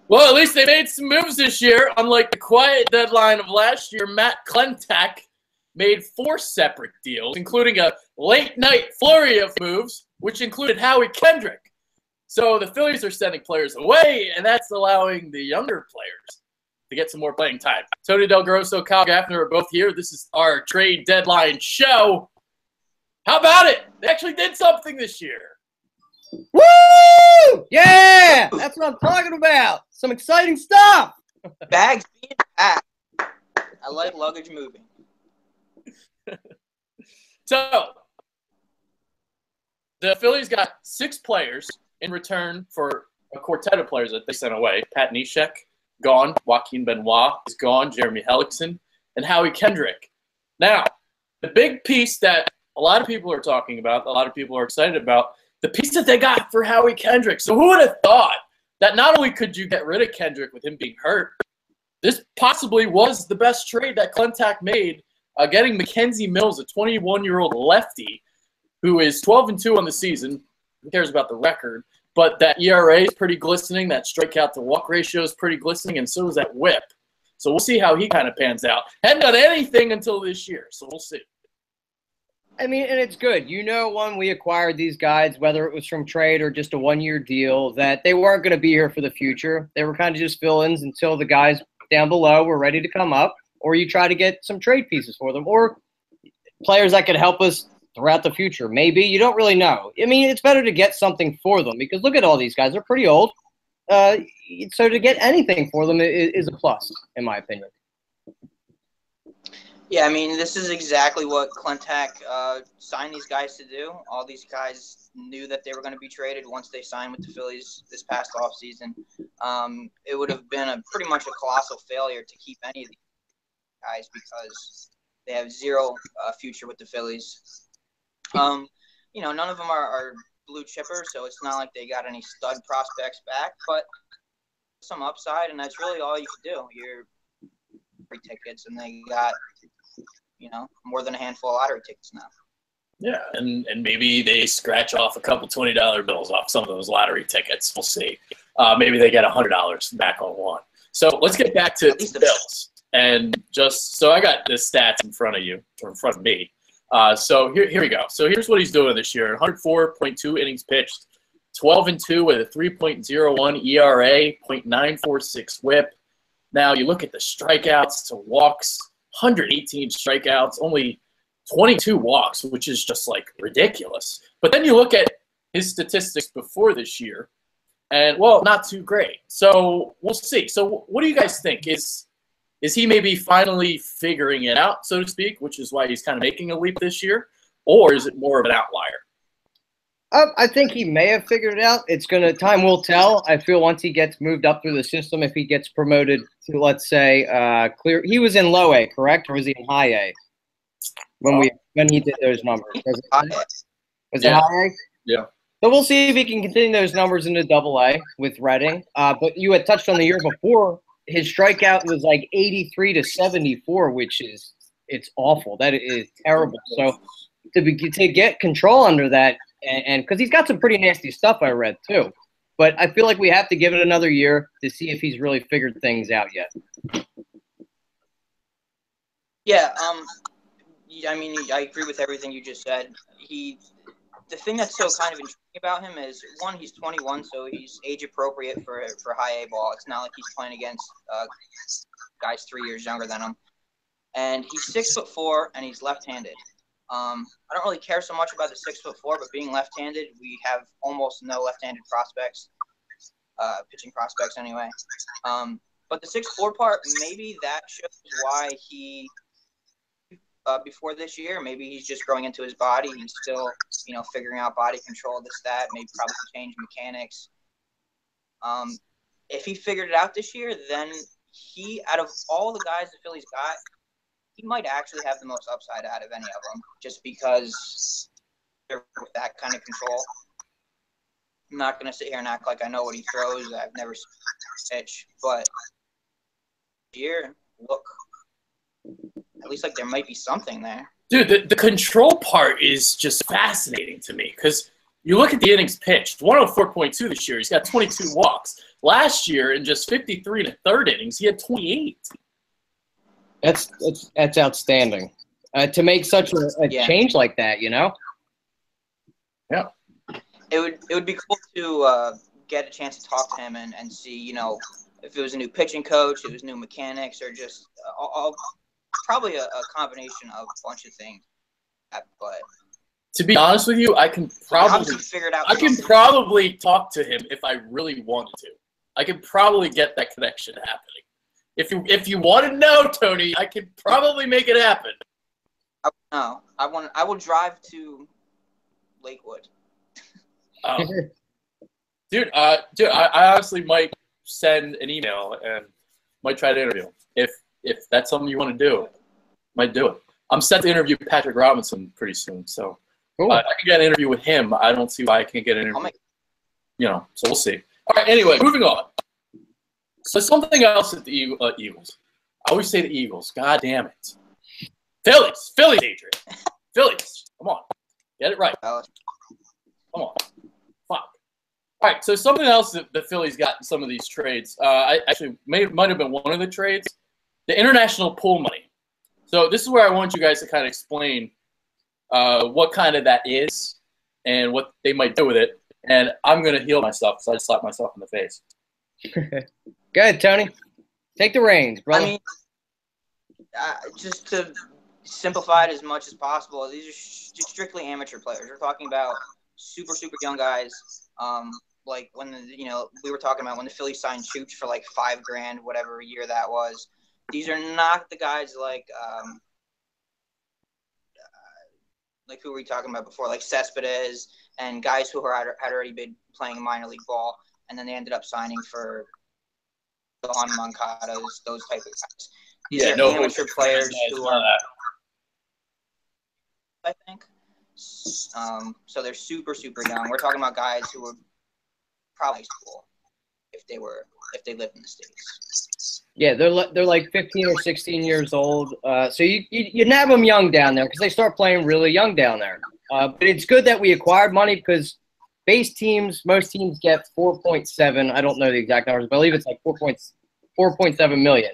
Well, at least they made some moves this year. Unlike the quiet deadline of last year, Matt Klentak made 4 separate deals, including a late-night flurry of moves, which included Howie Kendrick. So the Phillies are sending players away, and that's allowing the younger players to get some more playing time. Tony Del Grosso, Kyle Gaffner are both here. This is our trade deadline show. How about it? They actually did something this year. Woo! Yeah! That's what I'm talking about. Some exciting stuff. Bags being packed. I like luggage moving. So, the Phillies got 6 players in return for a quartet of players that they sent away. Pat Neshek, gone. Joaquin Benoit is gone. Jeremy Hellickson, and Howie Kendrick. Now, the big piece that a lot of people are talking about, a lot of people are excited about, the piece that they got for Howie Kendrick. So who would have thought that not only could you get rid of Kendrick with him being hurt, this possibly was the best trade that Klentak made, getting Mackenzie Mills, a 21-year-old lefty who is 12-2 on the season. Who cares about the record? But that ERA is pretty glistening. That strikeout-to-walk ratio is pretty glistening, and so is that whip. So we'll see how he kind of pans out. Hadn't done anything until this year, so we'll see. I mean, and it's good. You know, when we acquired these guys, whether it was from trade or just a one-year deal, that they weren't going to be here for the future. They were kind of just fill-ins until the guys down below were ready to come up, or you try to get some trade pieces for them, or players that could help us throughout the future. Maybe. You don't really know. I mean, it's better to get something for them because look at all these guys. They're pretty old. So to get anything for them is a plus, in my opinion. Yeah, I mean, this is exactly what Klentak signed these guys to do. All these guys knew that they were going to be traded once they signed with the Phillies this past offseason. It would have been pretty much a colossal failure to keep any of these guys because they have zero future with the Phillies. You know, none of them are blue chippers, so it's not like they got any stud prospects back, but some upside, and that's really all you can do. You're free tickets, and they got, you know, more than a handful of lottery tickets now. Yeah, and maybe they scratch off a couple $20 bills off some of those lottery tickets. We'll see. Maybe they get $100 back on one. So let's get back to the Bills. And just so I got the stats in front of you, or in front of me. So here we go. So here's what he's doing this year. 104.2 innings pitched, 12-2 with a 3.01 ERA, .946 whip. Now you look at the strikeouts to walks, 118 strikeouts, only 22 walks, which is just like ridiculous. But then you look at his statistics before this year, and well, not too great. So we'll see. So what do you guys think? Is he maybe finally figuring it out, so to speak, which is why he's kind of making a leap this year? Or is it more of an outlier? I think he may have figured it out. Time will tell. I feel once he gets moved up through the system, if he gets promoted to, let's say, clear. He was in low A, correct? Or was he in high A when he did those numbers? Was it high A? Yeah. So we'll see if he can continue those numbers into double A with Redding. But you had touched on the year before. His strikeout was like 83-74, which is awful. That is terrible. So to get control under that, and because he's got some pretty nasty stuff I read too, but I feel like we have to give it another year to see if he's really figured things out yet. Yeah, I mean, I agree with everything you just said. The thing that's so kind of intriguing about him is, one, he's 21, so he's age appropriate for high A ball. It's not like he's playing against guys 3 years younger than him. And he's 6'4", and he's left-handed. I don't really care so much about the 6'4", but being left-handed, we have almost no left-handed prospects, pitching prospects anyway. But the 6'4" part, maybe that shows why he. Before this year, maybe he's just growing into his body. He's still, you know, figuring out body control, this, that, maybe probably change mechanics. If he figured it out this year, then out of all the guys the Phillies got, he might actually have the most upside out of any of them, just because they're with that kind of control. I'm not going to sit here and act like I know what he throws. I've never seen him pitch, but here, look. At least like there might be something there. Dude, the control part is just fascinating to me because You look at the innings pitched, 104.2 this year. He's got 22 walks. Last year, in just 53 and a third innings, he had 28. That's outstanding. To make such a change like that, you know? Yeah. It would be cool to get a chance to talk to him and see, you know, if it was a new pitching coach, if it was new mechanics, or just probably a combination of a bunch of things. But to be honest with you, I can probably figure it out. I can probably talk to him if I really wanted to. I can probably get that connection happening. If you want to know, Tony, I can probably make it happen. No, I will drive to Lakewood. Dude, I honestly might send an email and might try to interview him. If that's something you want to do, might do it. I'm set to interview Patrick Robinson pretty soon, so cool. I can get an interview with him. I don't see why I can't get an interview. So we'll see. All right, anyway, moving on. So something else at the Eagles. I always say the Eagles. God damn it. Phillies, Adrian. Phillies. Come on. Get it right. Come on. Fuck. All right, so something else that the Phillies got in some of these trades. I actually might have been one of the trades. The international pool money. So this is where I want you guys to kind of explain what kind of that is and what they might do with it. And I'm going to heal myself because I slapped myself in the face. Go ahead, Tony. Take the reins, brother. I mean, just to simplify it as much as possible, these are just strictly amateur players. We're talking about super young guys. Like when we were talking about when the Phillies signed Chooch for like $5,000, whatever year that was. These are not the guys like who were we talking about before, like Cespedes and guys who had already been playing minor league ball, and then they ended up signing for the Juan Moncadas, those type of guys. These are amateur players who are, I think. So they're super young. We're talking about guys who were probably school if they lived in the States. Yeah, they're like 15 or 16 years old. So you nab them young down there because they start playing really young down there. But it's good that we acquired money because most teams get 4.7. I don't know the exact numbers, but I believe it's like 4.7 million.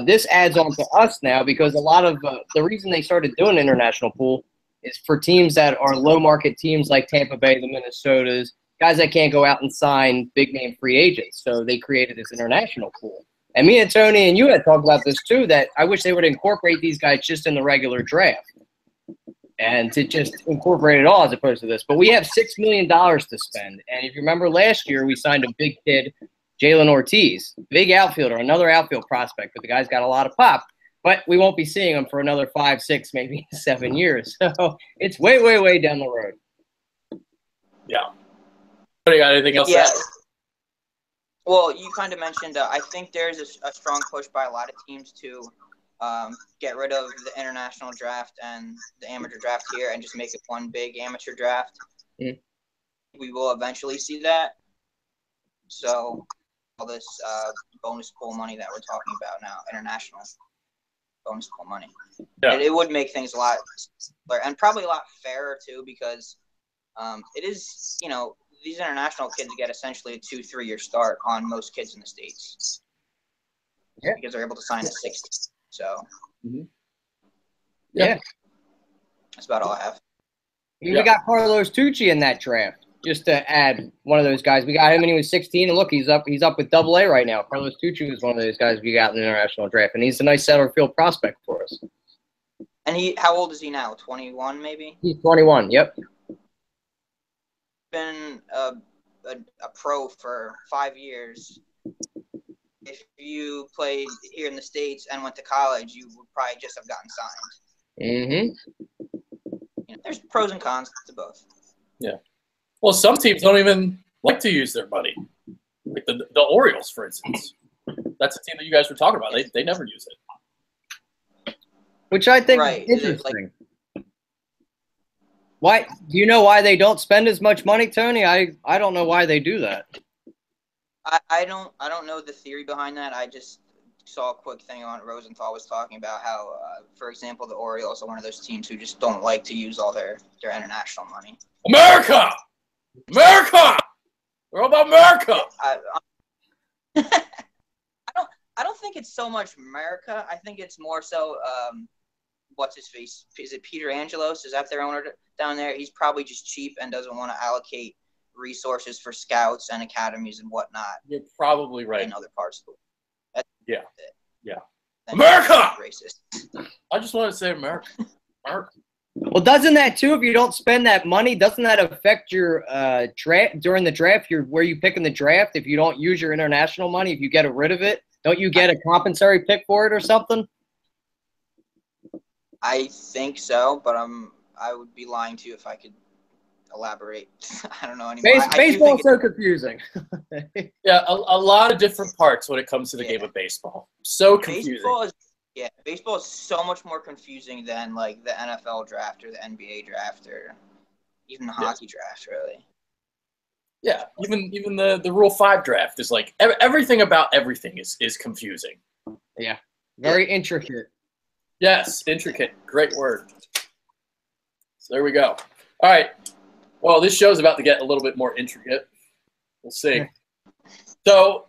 This adds on to us now because a lot of the reason they started doing international pool is for teams that are low market teams like Tampa Bay, the Minnesotas, guys that can't go out and sign big name free agents. So they created this international pool. And me and Tony and you had talked about this too, that I wish they would incorporate these guys just in the regular draft and to just incorporate it all as opposed to this. But we have $6 million to spend. And if you remember last year, we signed a big kid, Jalen Ortiz, big outfielder, another outfield prospect, but the guy's got a lot of pop. But we won't be seeing him for another 5, 6, maybe 7 years. So it's way down the road. Yeah. You got anything else? Yeah. Well, you kind of mentioned, I think there's a strong push by a lot of teams to get rid of the international draft and the amateur draft here and just make it one big amateur draft. Mm. We will eventually see that. So all this bonus pool money that we're talking about now, international bonus pool money, it would make things a lot simpler and probably a lot fairer too because it is, these international kids get essentially a 2-3 year start on most kids in the States. Yeah. Because they're able to sign at 60. So, yeah. That's about all I have. We got Carlos Tucci in that draft, just to add one of those guys. We got him when he was 16, and look, he's up with Double-A right now. Carlos Tucci was one of those guys we got in the international draft, and he's a nice center field prospect for us. And how old is he now? 21, maybe? He's 21, yep. Been a pro for 5 years. If you played here in the States and went to college, you would probably just have gotten signed. Mm-hmm. There's pros and cons to both. Yeah. Well, some teams don't even like to use their money. Like the Orioles, for instance. That's a team that you guys were talking about. They never use it. Which I think is interesting. Why do you know why they don't spend as much money, Tony? I don't know why they do that. I don't know the theory behind that. I just saw a quick thing on Rosenthal was talking about how, for example, the Orioles are one of those teams who just don't like to use all their international money. America! America! We're all about America. I don't think it's so much America. I think it's more so what's his face? Is it Peter Angelos? Is that their owner down there? He's probably just cheap and doesn't want to allocate resources for scouts and academies and whatnot. You're probably right. In other parts of the world. Yeah. Yeah. Then America! Racist. I just want to say America. America. Well, doesn't that too? If you don't spend that money, doesn't that affect your draft during the draft? Where you pick in the draft. If you don't use your international money, if you get rid of it, don't you get a compensatory pick for it or something? I think so, but I would be lying to you if I could elaborate. I don't know anymore. Baseball's so confusing. Yeah, a lot of different parts when it comes to the game of baseball. So confusing. Baseball is so much more confusing than like the NFL draft or the NBA draft or even the hockey draft, really. Yeah, even the Rule 5 draft is like everything about everything is confusing. Yeah, very intricate. Yes, intricate. Great word. So there we go. All right. Well, this show's about to get a little bit more intricate. We'll see. So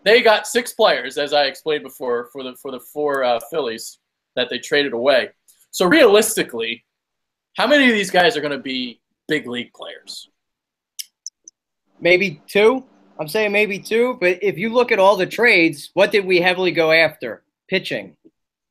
they got 6 players, as I explained before, for the 4 Phillies that they traded away. So realistically, how many of these guys are going to be big league players? Maybe 2. I'm saying maybe 2. But if you look at all the trades, what did we heavily go after? Pitching,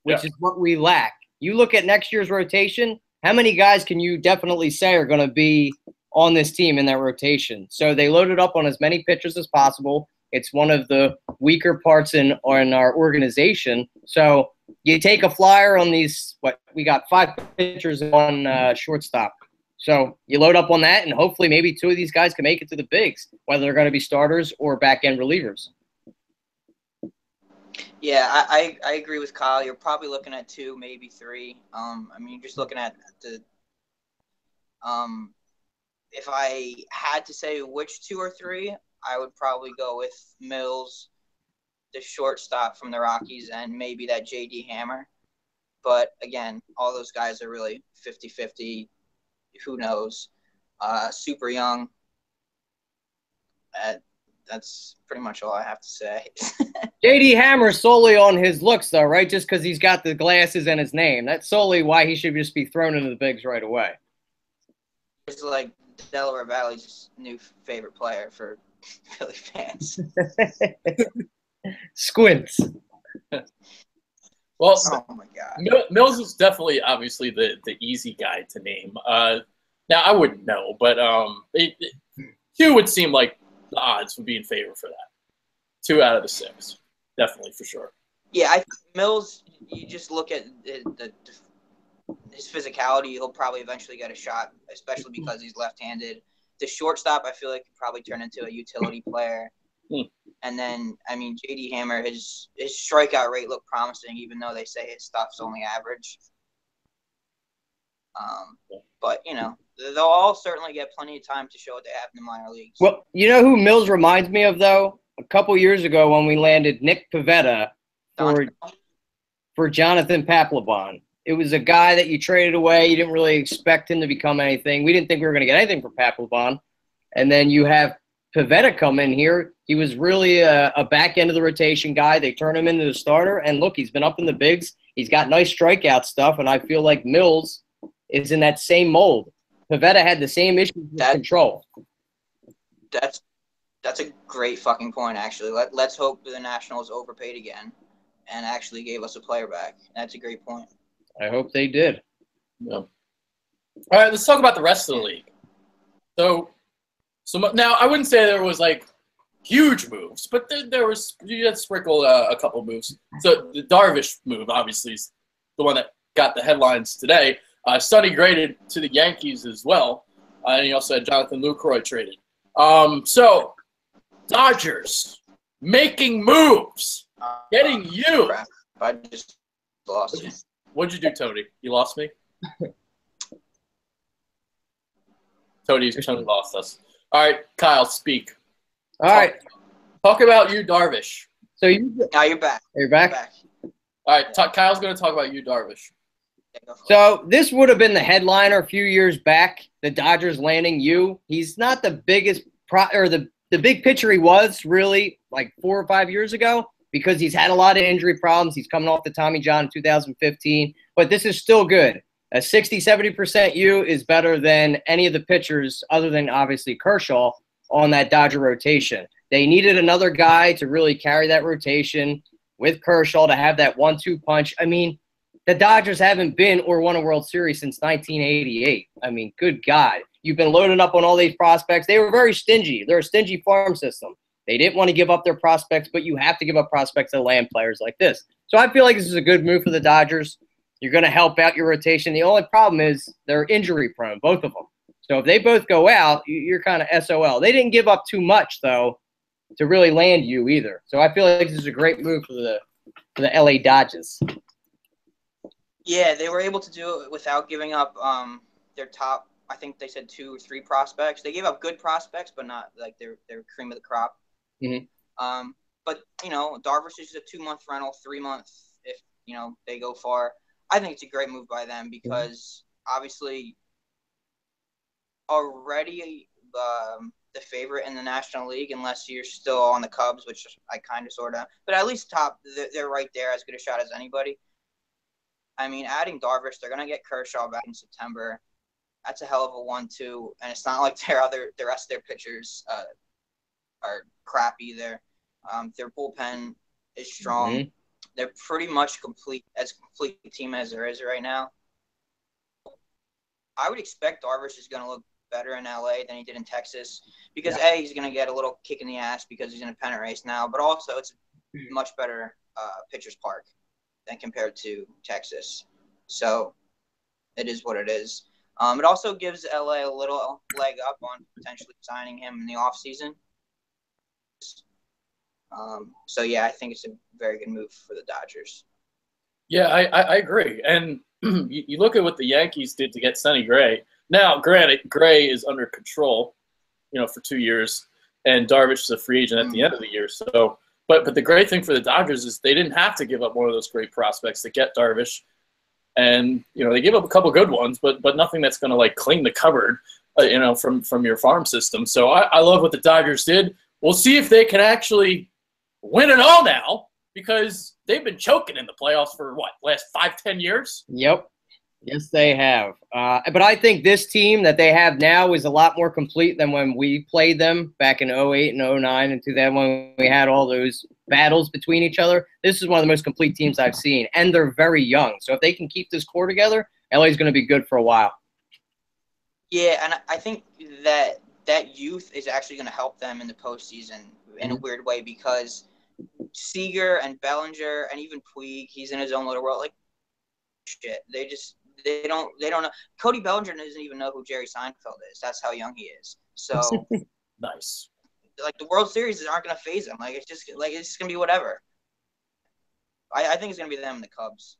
which is what we lack. You look at next year's rotation, how many guys can you definitely say are going to be on this team in that rotation? So they loaded up on as many pitchers as possible. It's one of the weaker parts in our organization. So you take a flyer on these, we got 5 pitchers and 1 shortstop. So you load up on that, and hopefully maybe 2 of these guys can make it to the bigs, whether they're going to be starters or back-end relievers. Yeah, I agree with Kyle. You're probably looking at 2, maybe 3. I mean, you're just looking at the if I had to say which 2 or 3, I would probably go with Mills, the shortstop from the Rockies, and maybe that J.D. Hammer. But again, all those guys are really 50-50. Who knows? Super young. That's pretty much all I have to say. J.D. Hammer solely on his looks, though, right? Just because he's got the glasses and his name. That's solely why he should just be thrown into the bigs right away. It's like Delaware Valley's new favorite player for Philly fans. Squints. Well, oh my God. Mills is definitely, obviously, the easy guy to name. Now, I wouldn't know, but 2 would seem like the odds would be in favor for that. 2 out of the 6, definitely, for sure. Yeah, Mills, you just look at his physicality, he'll probably eventually get a shot, especially because he's left-handed. The shortstop, I feel like, could probably turn into a utility player. And then, I mean, J.D. Hammer, his strikeout rate looked promising, even though they say his stuff's only average. But, you know, they'll all certainly get plenty of time to show what they have in the minor leagues. Well, you know who Mills reminds me of, though? A couple years ago when we landed Nick Pivetta for Jonathan Papelbon. It was a guy that you traded away. You didn't really expect him to become anything. We didn't think we were going to get anything for Papelbon. And then you have Pivetta come in here. He was really a back end of the rotation guy. They turn him into the starter. And look, he's been up in the bigs. He's got nice strikeout stuff. And I feel like Mills is in that same mold. Pivetta had the same issues with control. That's a great fucking point, actually. Let's hope the Nationals overpaid again and actually gave us a player back. That's a great point. I hope they did. Yeah. All right, let's talk about the rest of the league. So now I wouldn't say there was like huge moves, but there was, you had sprinkled a couple of moves. So the Darvish move, obviously, is the one that got the headlines today. Sonny graded to the Yankees as well, and he also had Jonathan Lucroy traded. So Dodgers making moves, getting you. Crap. I just lost you. What'd you do, Tony? You lost me? Tony lost us. All right, Kyle, speak. All right. Talk about you, Darvish. So now you're back. You're back? All right, Kyle's going to talk about you, Darvish. So this would have been the headliner a few years back, the Dodgers landing you. He's not the biggest the big pitcher he was really like 4 or 5 years ago because he's had a lot of injury problems. He's coming off the Tommy John in 2015, but this is still good. A 60-70% U is better than any of the pitchers other than obviously Kershaw on that Dodger rotation. They needed another guy to really carry that rotation with Kershaw to have that 1-2 punch. I mean, the Dodgers haven't been or won a World Series since 1988. I mean, good God. You've been loading up on all these prospects. They were very stingy. They're a stingy farm system. They didn't want to give up their prospects, but you have to give up prospects to land players like this. So I feel like this is a good move for the Dodgers. You're going to help out your rotation. The only problem is they're injury prone, both of them. So if they both go out, you're kind of SOL. They didn't give up too much, though, to really land you either. So I feel like this is a great move for the LA Dodgers. Yeah, they were able to do it without giving up their top, I think they said 2 or 3 prospects. They gave up good prospects, but not like their cream of the crop. Mm-hmm. But, Darvish is a 2-month rental, 3-month if, they go far. I think it's a great move by them because obviously already the favorite in the National League, unless you're still on the Cubs, which I kind of sort of. But at least they're right there, as good a shot as anybody. I mean, adding Darvish, they're going to get Kershaw back in September. That's a hell of a 1-2, and it's not like the rest of their pitchers are crap either. Their bullpen is strong. Mm-hmm. They're pretty much complete a team as there is right now. I would expect Darvish is going to look better in LA than he did in Texas because A, he's going to get a little kick in the ass because he's in a pennant race now, but also it's a much better pitcher's park than compared to Texas. So it is what it is. It also gives LA a little leg up on potentially signing him in the offseason. So, yeah, I think it's a very good move for the Dodgers. Yeah, I agree. And you look at what the Yankees did to get Sonny Gray. Now, granted, Gray is under control, for 2 years, and Darvish is a free agent at the end of the year. So, but the great thing for the Dodgers is they didn't have to give up one of those great prospects to get Darvish. And, they gave up a couple good ones, but nothing that's going to, clean the cupboard, from your farm system. So I love what the Dodgers did. We'll see if they can actually win it all now because they've been choking in the playoffs for, last 5-10 years? Yep. Yes, they have. But I think this team that they have now is a lot more complete than when we played them back in 2008 and 2009 and 2000 when we had all those battles between each other. This is one of the most complete teams I've seen, and they're very young. So if they can keep this core together, LA is going to be good for a while. Yeah, and I think that youth is actually going to help them in the postseason in a weird way because Seager and Bellinger and even Puig, he's in his own little world. Shit, they don't know. Cody Bellinger doesn't even know who Jerry Seinfeld is. That's how young he is. So nice. The World Series aren't going to phase them. It's just going to be whatever. I think it's going to be them and the Cubs.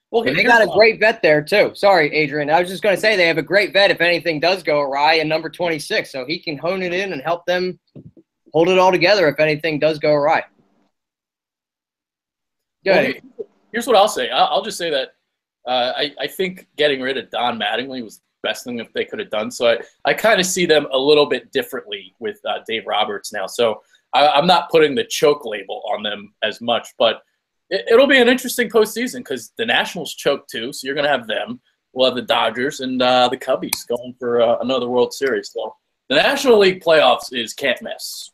Well, they got a great vet there too. Sorry, Adrian. I was just going to say they have a great vet if anything does go awry in number 26, so he can hone it in and help them hold it all together if anything does go awry. Well, here's what I'll say. I'll just say that I think getting rid of Don Mattingly was the best thing that they could have done. So I kind of see them a little bit differently with Dave Roberts now. So I'm not putting the choke label on them as much, but it'll be an interesting postseason because the Nationals choke too. So you're going to have them. We'll have the Dodgers and the Cubbies going for another World Series. So the National League playoffs is can't miss.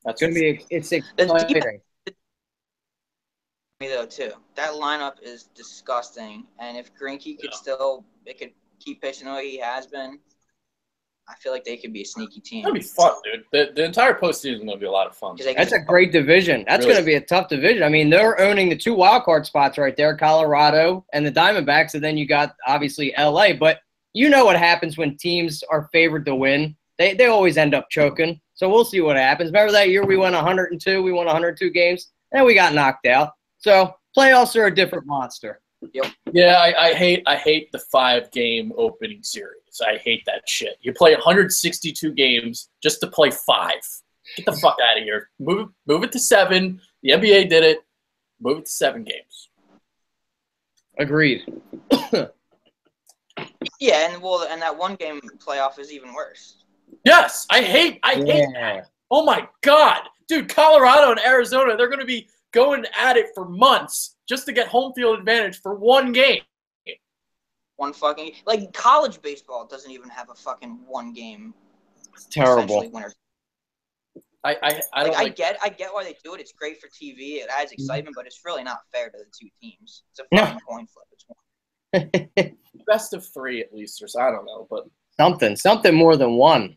That's going to be it's exciting. Though too, that lineup is disgusting, and if Greinke could keep pitching the way he has been, I feel like they could be a sneaky team. It'll be fun, dude. The entire postseason is going to be a lot of fun. That's a great division. That's going to be a tough division. I mean, they're owning the 2 wild card spots right there, Colorado and the Diamondbacks, and then you got obviously LA. But you know what happens when teams are favored to win? They always end up choking. So we'll see what happens. Remember that year we won 102? We won 102 games, and we got knocked out. So playoffs are a different monster. Yep. Yeah, I hate the 5-game opening series. I hate that shit. You play 162 games just to play 5. Get the fuck out of here. Move it to 7. The NBA did it. Move it to 7 games. Agreed. Yeah, and that one game playoff is even worse. Yes, I hate that. Oh my God, dude! Colorado and Arizona, they're going to be going at it for months just to get home field advantage for one game. One fucking like college baseball doesn't even have a fucking one game. It's terrible. Winner. I get why they do it. It's great for TV. It adds excitement, but it's really not fair to the two teams. It's a fucking coin flip. It's one. Best of three at least, or I don't know, but something more than one.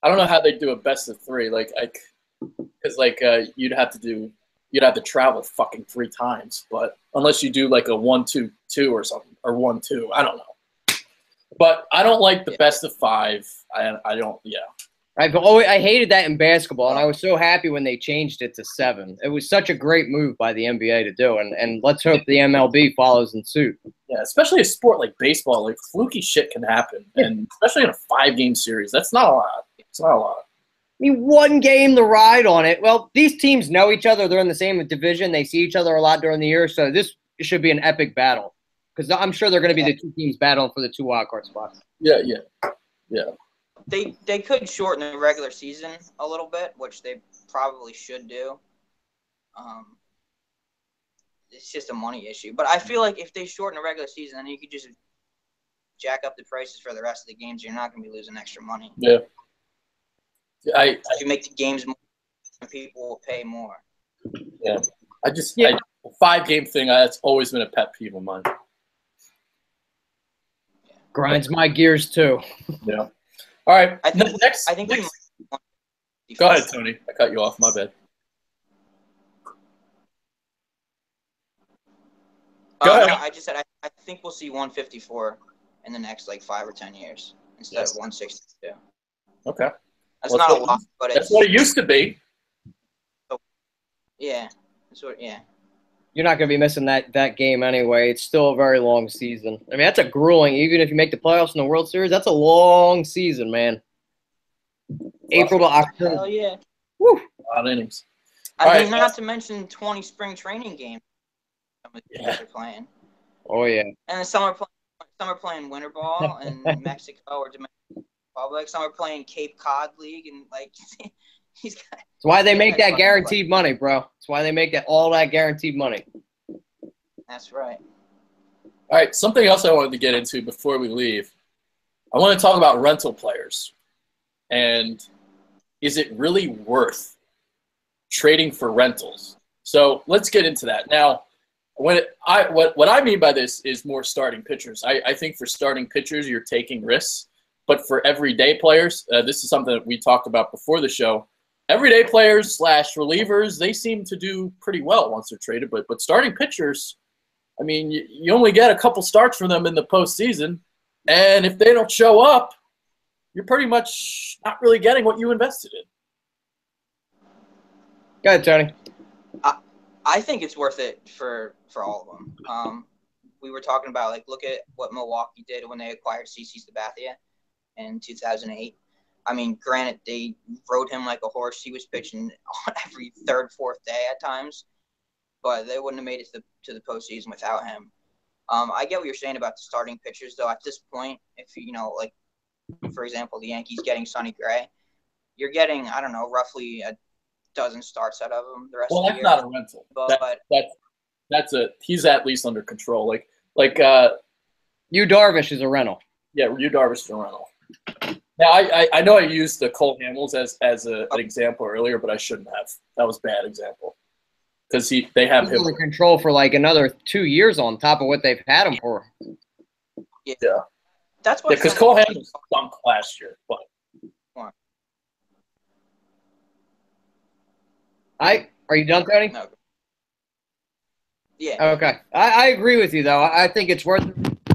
I don't know how they do a best of three, because you'd have to travel fucking 3 times, but unless you do like a 1-2-2 or something, or 1-2, I don't know. But I don't like the best of 5. I don't. Yeah. I hated that in basketball, and I was so happy when they changed it to 7. It was such a great move by the NBA to do, and let's hope the MLB follows in suit. Yeah, especially a sport like baseball, like fluky shit can happen, and especially in a 5-game series, that's not a lot. It's not a lot. I mean, one game to ride on it. Well, these teams know each other. They're in the same division. They see each other a lot during the year, so this should be an epic battle because I'm sure they're going to be the two teams battling for the 2 wildcard spots. Yeah. They could shorten the regular season a little bit, which they probably should do. It's just a money issue. But I feel like if they shorten the regular season, then you could just jack up the prices for the rest of the games. You're not going to be losing extra money. Yeah. If you make the games more, people will pay more. Yeah. The 5-game thing, that's always been a pet peeve of mine. Grinds my gears, too. Yeah. All right. I think next. Go ahead, Tony. I cut you off. My bad. Go ahead. No, I just said I think we'll see 154 in the next 5 or 10 years instead of 162. Okay. That's not a lot, but that's what it used to be. Yeah. You're not going to be missing that game anyway. It's still a very long season. I mean, that's a grueling. Even if you make the playoffs in the World Series, that's a long season, man. April to October. Hell yeah. Woo. A lot of innings. I mean, not to mention 20 spring training games. Some of the guys are playing. Oh yeah. And some are playing winter ball in Mexico or Dominican Republic. Some are playing Cape Cod League and these guys. That's why they make that guaranteed money, bro. That's why they make all that guaranteed money. That's right. All right, something else I wanted to get into before we leave. I want to talk about rental players. And is it really worth trading for rentals? So let's get into that. Now, what I mean by this is more starting pitchers. I think for starting pitchers, you're taking risks. But for everyday players, this is something that we talked about before the show. Everyday players / relievers, they seem to do pretty well once they're traded. But starting pitchers, I mean, you only get a couple starts from them in the postseason. And if they don't show up, you're pretty much not really getting what you invested in. Go ahead, Tony. I think it's worth it for all of them. We were talking about, look at what Milwaukee did when they acquired CC Sabathia in 2008. I mean, granted, they rode him like a horse. He was pitching on every 3rd, 4th day at times, but they wouldn't have made it to the postseason without him. I get what you're saying about the starting pitchers, though. At this point, if for example, the Yankees getting Sonny Gray, you're getting, I don't know, roughly a dozen starts out of him the rest of the year. Well, that's not a rental. But he's at least under control. Yu Darvish is a rental. Yeah, Yu Darvish is a rental. Now, I know I used the Cole Hamels as an example earlier, but I shouldn't have. That was a bad example. Because they have him under control for another 2 years on top of what they've had him for. Yeah. That's what. Because Cole Hamels stunk last year. But are you done, Tony? No. Yeah. Okay. I agree with you though. I think it's worth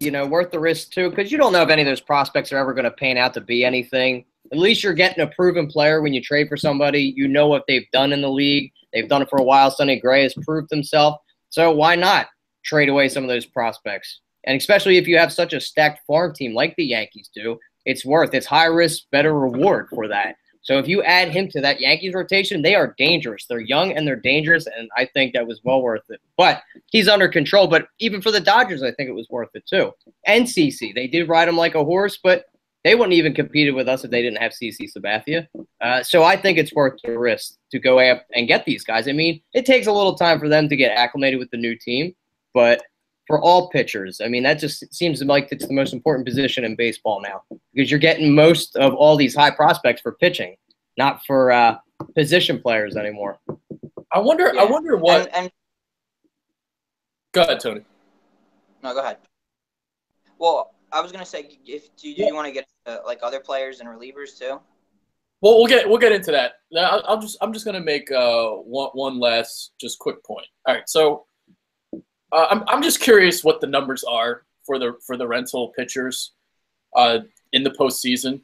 the risk too, because you don't know if any of those prospects are ever going to pan out to be anything. At least you're getting a proven player when you trade for somebody. You know what they've done in the league. They've done it for a while. Sonny Gray has proved himself. So why not trade away some of those prospects? And especially if you have such a stacked farm team like the Yankees do, it's high risk, better reward for that. So if you add him to that Yankees rotation, they are dangerous. They're young and they're dangerous, and I think that was well worth it. But he's under control. But even for the Dodgers, I think it was worth it too. And CC, they did ride him like a horse, but they wouldn't even competed with us if they didn't have CC Sabathia. So I think it's worth the risk to go after and get these guys. I mean, it takes a little time for them to get acclimated with the new team, but for all pitchers, I mean, that just seems like it's the most important position in baseball now because you're getting most of all these high prospects for pitching, not for position players anymore. I wonder what. And go ahead, Tony. No, go ahead. Well, I was gonna say, do you want to get like other players and relievers too? Well, we'll get into that. I'm just gonna make one last just quick point. All right, so I'm just curious what the numbers are for the rental pitchers in the postseason,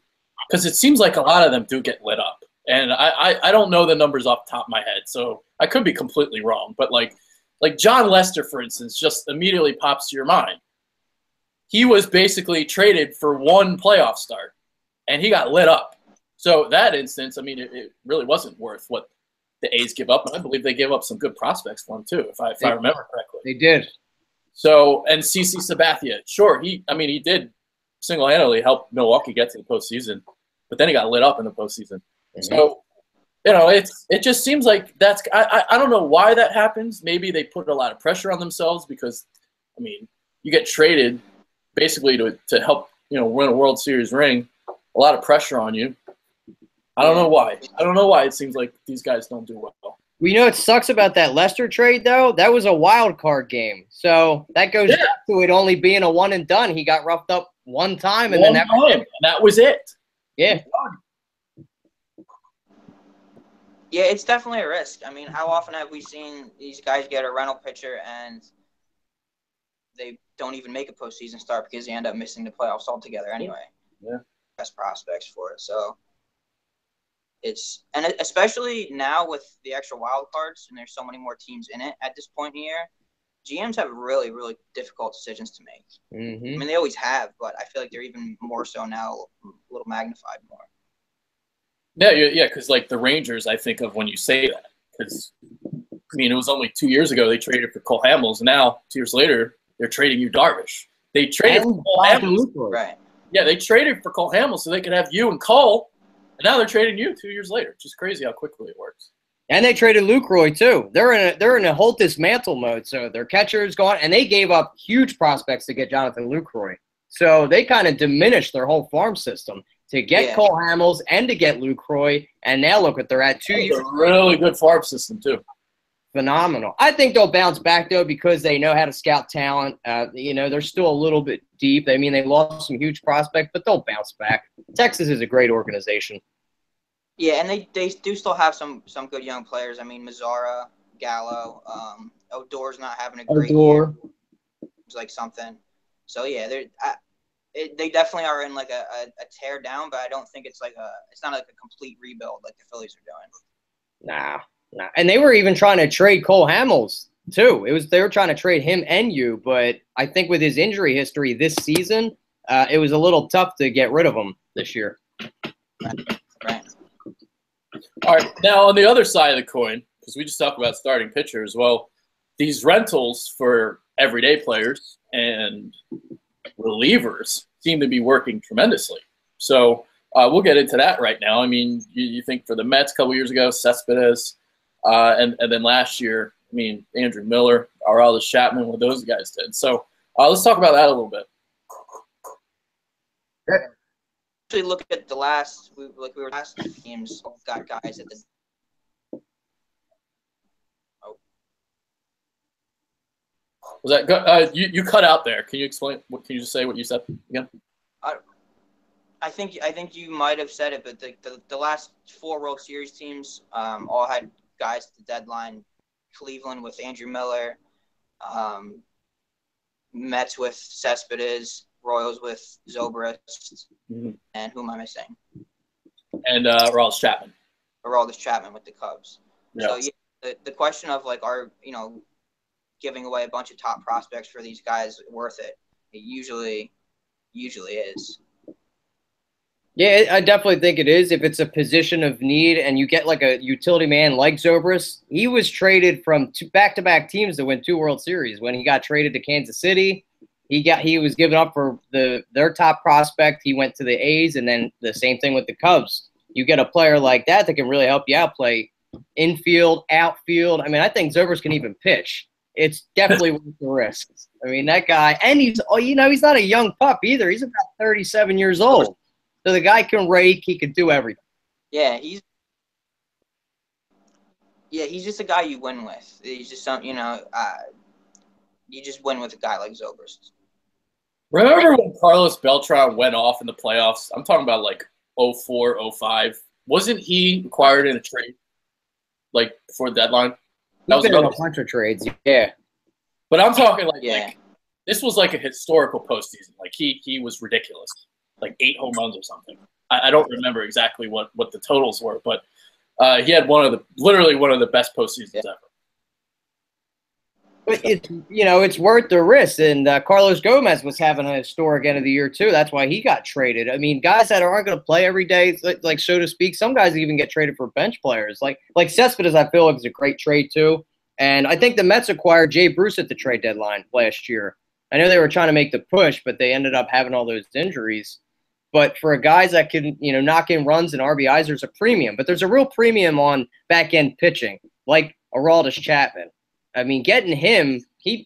because it seems like a lot of them do get lit up, and I don't know the numbers off the top of my head, so I could be completely wrong. But like John Lester, for instance, just immediately pops to your mind. He was basically traded for one playoff start, and he got lit up. So that instance, I mean, it really wasn't worth what the A's give up. And I believe they gave up some good prospects for him too, if I remember correctly. They did. So, and CC Sabathia, sure, he did single-handedly help Milwaukee get to the postseason, but then he got lit up in the postseason. Mm-hmm. So, it just seems like I don't know why that happens. Maybe they put a lot of pressure on themselves because, I mean, you get traded basically to help, win a World Series ring, a lot of pressure on you. I don't know why. It seems like these guys don't do well. Well, what sucks about that Lester trade, though? That was a wild card game. So that goes back to it only being a one and done. He got roughed up one time, and that was it. Yeah. Yeah, it's definitely a risk. I mean, how often have we seen these guys get a rental pitcher and they don't even make a postseason start because they end up missing the playoffs altogether anyway? Yeah. Best prospects for it. So and especially now with the extra wild cards and there's so many more teams in it at this point in the year, GMs have really, really difficult decisions to make. Mm-hmm. I mean, they always have, but I feel like they're even more so now, a little magnified more. Yeah, because like the Rangers, I think of when you say that, because I mean, it was only 2 years ago they traded for Cole Hamels, and now 2 years later they're trading you Darvish. They traded for Cole Hamels, right? Yeah, they traded for Cole Hamels so they could have you and Cole. And now they're trading you 2 years later. It's just crazy how quickly it works. And they traded Lucroy too. They're in a whole dismantle mode. So their catcher is gone, and they gave up huge prospects to get Jonathan Lucroy. So they kind of diminished their whole farm system to get Cole Hamels and to get Lucroy. And now look what they're at 2 years. It's a really good farm system too. Phenomenal. I think they'll bounce back though because they know how to scout talent. They're still a little bit deep. I mean, they lost some huge prospects, but they'll bounce back. Texas is a great organization. Yeah, and they do still have some good young players. I mean, Mazzara, Gallo, Odor's not having a great year. It's like something. So yeah, they definitely are in like a tear down, but I don't think it's not like a complete rebuild like the Phillies are doing. Nah. And they were even trying to trade Cole Hamels too. They were trying to trade him and you, but I think with his injury history this season, it was a little tough to get rid of him this year. Right. All right. Now on the other side of the coin, because we just talked about starting pitchers, well, these rentals for everyday players and relievers seem to be working tremendously. So we'll get into that right now. I mean, you think for the Mets a couple years ago, Cespedes. And then last year, I mean, Andrew Miller, Aroldis Chapman, what those guys did. So let's talk about that a little bit. Actually, look at the last teams got guys at the. Was that good? You cut out there? Can you explain? Can you just say what you said again? I think you might have said it, but the last 4 World Series teams all had guys at the deadline. Cleveland with Andrew Miller, Mets with Cespedes, Royals with Zobrist, and who am I missing? And Aroldis Chapman. Aroldis Chapman with the Cubs. Yeah. So yeah, the question of are giving away a bunch of top prospects for these guys worth it? It usually is. Yeah, I definitely think it is. If it's a position of need and you get like a utility man like Zobrist, he was traded from back-to-back teams to win 2 World Series. When he got traded to Kansas City, he was given up for their top prospect. He went to the A's, and then the same thing with the Cubs. You get a player like that can really help you out, play infield, outfield. I mean, I think Zobrist can even pitch. It's definitely worth the risk. I mean, that guy, and he's not a young pup either. He's about 37 years old. So the guy can rake. He can do everything. Yeah, he's just a guy you win with. He's just you just win with a guy like Zobrist. Remember when Carlos Beltran went off in the playoffs? I'm talking about like 04, 05. Wasn't he acquired in a trade, like before the deadline? That was a bunch of trades. Yeah, but I'm talking like this was like a historical postseason. Like he was ridiculous. Like 8 home runs or something. I don't remember exactly what the totals were, but he had literally one of the best postseasons ever. But it's worth the risk. And Carlos Gomez was having a historic end of the year too. That's why he got traded. I mean, guys that aren't going to play every day, like so to speak. Some guys even get traded for bench players. Like Cespedes, I feel like is a great trade too. And I think the Mets acquired Jay Bruce at the trade deadline last year. I know they were trying to make the push, but they ended up having all those injuries. But for guys that can, knock in runs and RBIs, there's a premium. But there's a real premium on back-end pitching, like Aroldis Chapman. I mean, getting him, he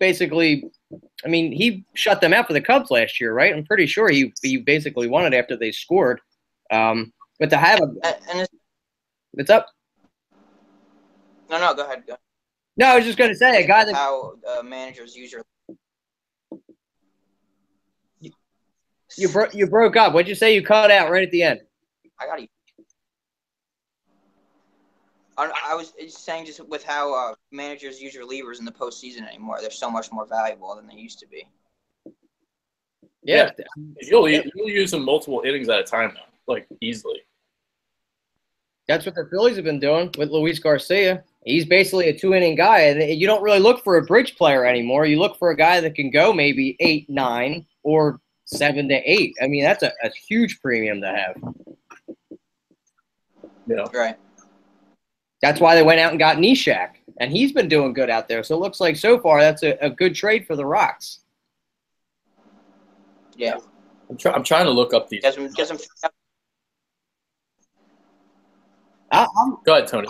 shut them out for the Cubs last year, right? I'm pretty sure he basically won it after they scored. But to have what's up? No, go ahead. Go. No, I was just going to say a guy that how managers usually. You broke up. What'd you say? You cut out right at the end. I got you. I was saying just with how managers use relievers in the postseason anymore, they're so much more valuable than they used to be. Yeah. You'll use them multiple innings at a time now, like easily. That's what the Phillies have been doing with Luis Garcia. He's basically a 2-inning guy, and you don't really look for a bridge player anymore. You look for a guy that can go maybe 8, 9, or 7 to 8. I mean, that's a huge premium to have. Yeah. Right. That's why they went out and got Nishak, and he's been doing good out there. So it looks like so far that's a good trade for the Rocks. Yeah. I'm trying to look up these. Go ahead, Tony.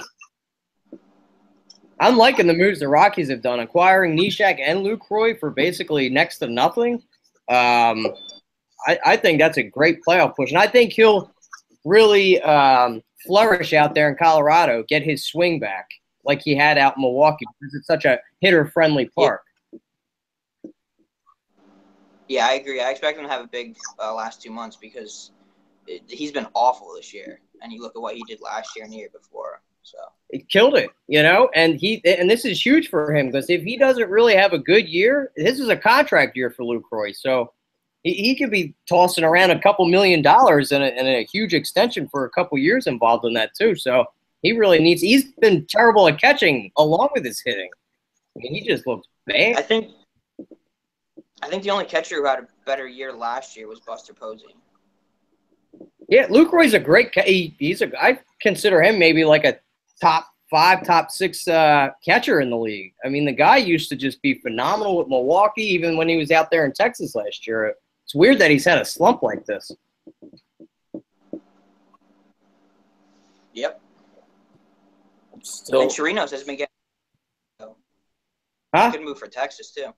I'm liking the moves the Rockies have done, acquiring Nishak and Lucroy for basically next to nothing. I think that's a great playoff push, and I think he'll really flourish out there in Colorado, get his swing back like he had out in Milwaukee because it's such a hitter-friendly park. Yeah, I agree. I expect him to have a big last 2 months because he's been awful this year, and you look at what he did last year and the year before. So it killed it, and this is huge for him because if he doesn't really have a good year, this is a contract year for Lucroy, so he could be tossing around a couple $1 million and a huge extension for a couple years involved in that too. So he really needs. He's been terrible at catching along with his hitting. I mean, he just looks bad. I think the only catcher who had a better year last year was Buster Posey. Yeah, Lucroy's a great. I consider him maybe like a top 5, top 6 catcher in the league. I mean, the guy used to just be phenomenal with Milwaukee, even when he was out there in Texas last year. It's weird that he's had a slump like this. Yep. And Still, Chirinos has been getting good move for Texas too.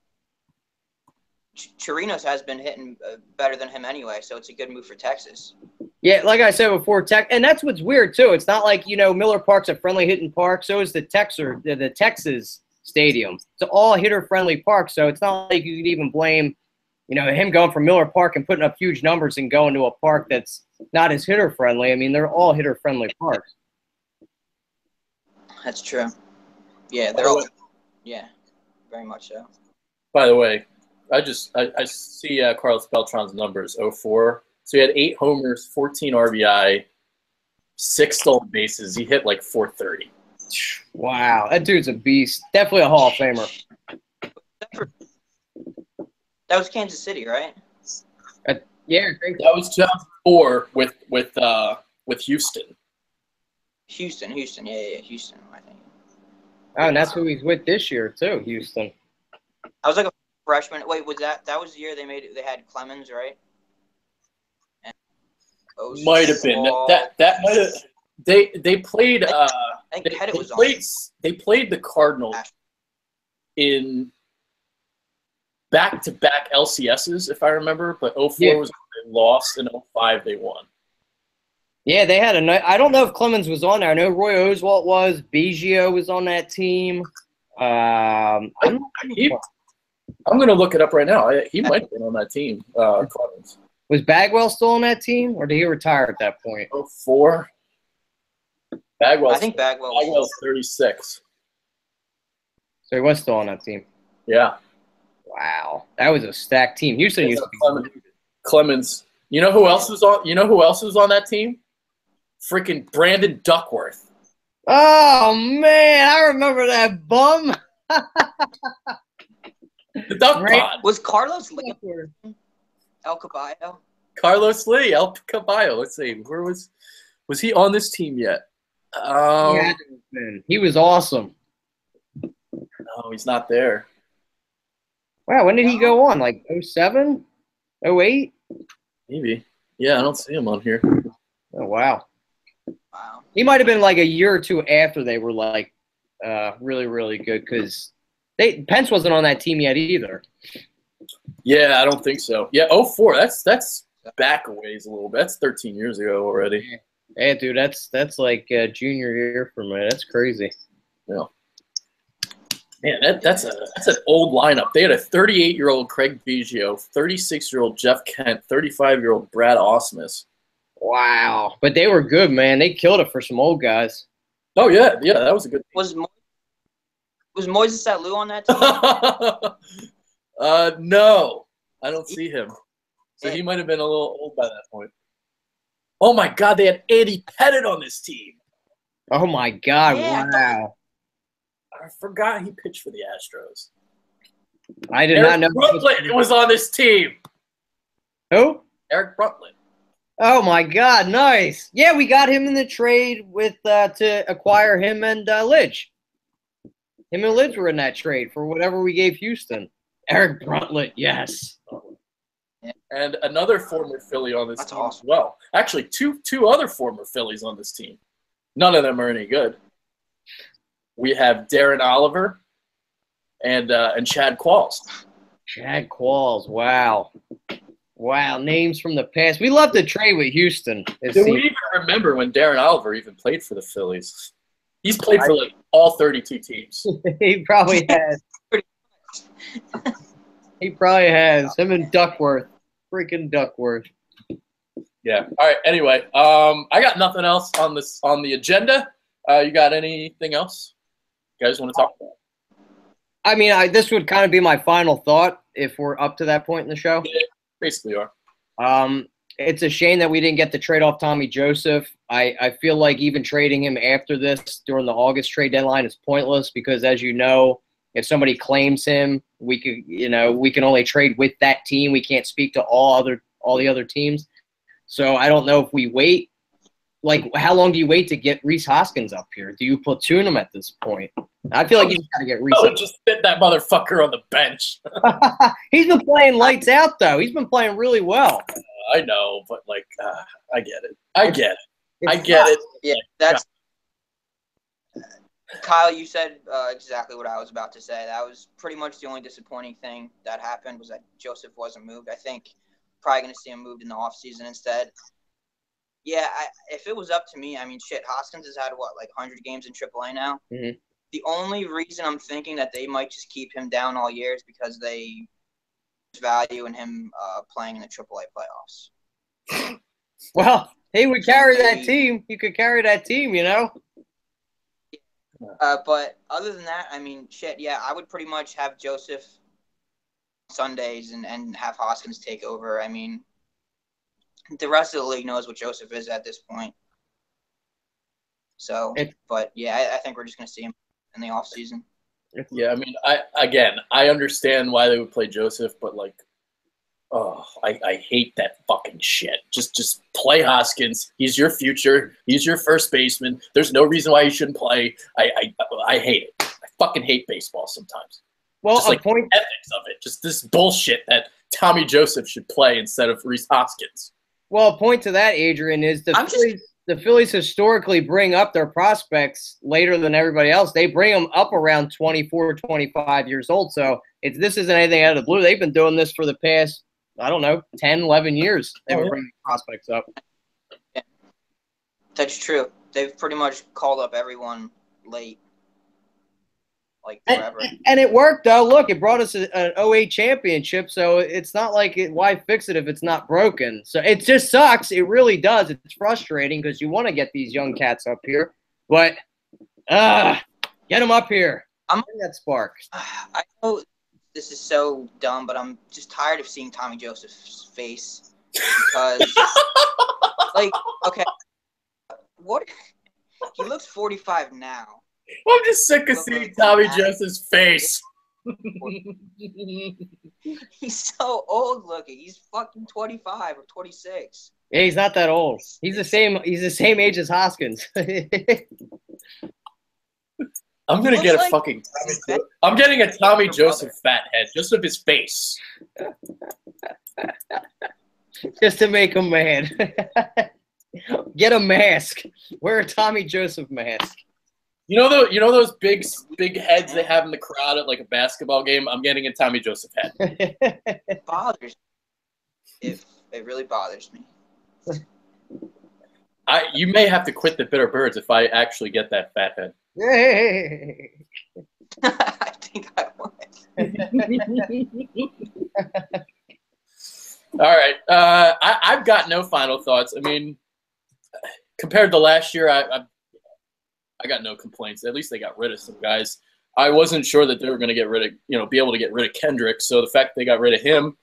Chirinos has been hitting better than him anyway, so it's a good move for Texas. Yeah, like I said before, and that's what's weird too. It's not like Miller Park's a friendly hitting park. So is the Texas Stadium. It's an all hitter friendly park, so it's not like you could even blame him going from Miller Park and putting up huge numbers and going to a park that's not as hitter friendly. I mean, they're all hitter friendly parks. That's true. Yeah, they're all. Yeah, very much so. By the way, I see Carlos Beltran's numbers 04. So he had 8 homers, 14 RBI, 6 stolen bases. He hit like 430. Wow, that dude's a beast. Definitely a Hall of Famer. That was Kansas City, right? Yeah, that was or with Houston. Houston, yeah, Houston, I think. Oh, and that's who he's with this year too, Houston. I was like a freshman. Wait, was that the year they had Clemens, right? And might have been that might have they played I think Pettit was on. They played the Cardinals in back-to-back LCSs, if I remember, but 04 was when they lost, and 05 they won. Yeah, they had I don't know if Clemens was on there. I know Roy Oswalt was. Biggio was on that team. I'm going to look it up right now. He might have been on that team, Clemens. Was Bagwell still on that team, or did he retire at that point? 04. I think Bagwell's 36. So he was still on that team. Yeah. Wow, that was a stacked team. Houston used to be Clemens. You know who else was on? You know who else was on that team? Freaking Brandon Duckworth. Oh man, I remember that bum. The Duck Pod. Was Carlos Lee El Caballo? Carlos Lee, El Caballo. Let's see. Where was he on this team yet? He was awesome. No, he's not there. Wow, when did he go on? Like 07? 08? Maybe. Yeah, I don't see him on here. Oh, wow. He might have been like a year or two after they were like really, really good because Pence wasn't on that team yet either. Yeah, I don't think so. Yeah, 04. That's back a ways a little bit. That's 13 years ago already. Yeah, dude, that's like junior year for me. That's crazy. Yeah. Man, that's an old lineup. They had a 38-year-old Craig Biggio, 36-year-old Jeff Kent, 35-year-old Brad Ausmus. Wow, but they were good, man. They killed it for some old guys. Oh yeah, that was a good team. Was Moises Alou on that team? No, I don't see him. So he might have been a little old by that point. Oh my God, they had Andy Pettit on this team. Oh my God! Yeah, wow. I forgot he pitched for the Astros. I did not know. Bruntlett was on this team. Who? Eric Bruntlett. Oh my God! Nice. Yeah, we got him in the trade with to acquire him and Lidge. Him and Lidge were in that trade for whatever we gave Houston. Eric Bruntlett, yes. And another former Philly on this team awesome. as well. Actually, two other former Phillies on this team. None of them are any good. We have Darren Oliver and Chad Qualls. Chad Qualls, wow. Wow, names from the past. We love to trade with Houston. Do we even remember when Darren Oliver even played for the Phillies? He's played for like all 32 teams. He probably has. He probably has. Him and Duckworth. Freaking Duckworth. Yeah. All right. Anyway, I got nothing else on the agenda. You got anything else you guys want to talk about? I mean, this would kind of be my final thought if we're up to that point in the show. Yeah, basically are. It's a shame that we didn't get to trade off Tommy Joseph. I feel like even trading him after this during the August trade deadline is pointless because, as you know, if somebody claims him, we can only trade with that team. We can't speak to all the other teams. So I don't know if we wait. Like, how long do you wait to get Rhys Hoskins up here? Do you platoon him at this point? I feel like you just got to get Rhys. Just sit that motherfucker on the bench. He's been playing lights out, though. He's been playing really well. I know, but, like, I get it. I get it. Yeah, that's – Kyle, you said exactly what I was about to say. That was pretty much the only disappointing thing that happened was that Joseph wasn't moved. I think probably going to see him moved in the offseason instead. Yeah, if it was up to me, I mean, shit, Hoskins has had, 100 games in AAA now? Mm-hmm. The only reason I'm thinking that they might just keep him down all year is because they value in him playing in the AAA playoffs. Well, he would carry that team. He could carry that team, you know? But other than that, I mean, shit, yeah, I would pretty much have Joseph Sundays and have Hoskins take over. I mean, the rest of the league knows what Joseph is at this point. So, but yeah, I think we're just going to see him in the Oh, I hate that fucking shit. Just play Hoskins. He's your future. He's your first baseman. There's no reason why he shouldn't play. I hate it. I fucking hate baseball sometimes. Well, just like ethics of it. Just this bullshit that Tommy Joseph should play instead of Rhys Hoskins. Well, a point to that, Adrian, is the Phillies historically bring up their prospects later than everybody else. They bring them up around 24, 25 years old. So this isn't anything out of the blue. They've been doing this for the past, I don't know, 10, 11 years. They've been bringing prospects up. Yeah. That's true. They've pretty much called up everyone late. Like forever. And it worked, though. Look, it brought us an 08 championship, so it's not like why fix it if it's not broken. So it just sucks. It really does. It's frustrating because you want to get these young cats up here. But get them up here. Bring that spark. I know this is so dumb, but I'm just tired of seeing Tommy Joseph's face. Because, like, okay, what? He looks 45 now. I'm just sick of seeing Tommy Joseph's face. He's so old looking. He's fucking 25 or 26. Yeah, he's not that old. He's the same age as Hoskins. I'm gonna get a fucking I'm getting a Tommy Joseph fat head just of his face. Just to make him mad. Get a mask. Wear a Tommy Joseph mask. You know those big heads they have in the crowd at like a basketball game? I'm getting a Tommy Joseph head. It bothers me. It really bothers me. You may have to quit the Bitter Birds if I actually get that fat head. I think I would. All right. I've got no final thoughts. I mean, compared to last year, I got no complaints. At least they got rid of some guys. I wasn't sure that they were going to get rid of, be able to get rid of Kendrick. So the fact they got rid of him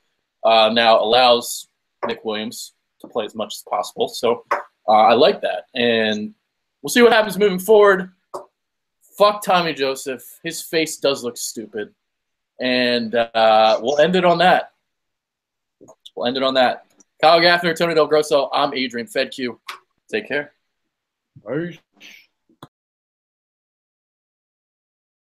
now allows Nick Williams to play as much as possible. So I like that. And we'll see what happens moving forward. Fuck Tommy Joseph. His face does look stupid. And we'll end it on that. Kyle Gaffner, Tony Del Grosso. I'm Adrian Fedq. Take care. Peace.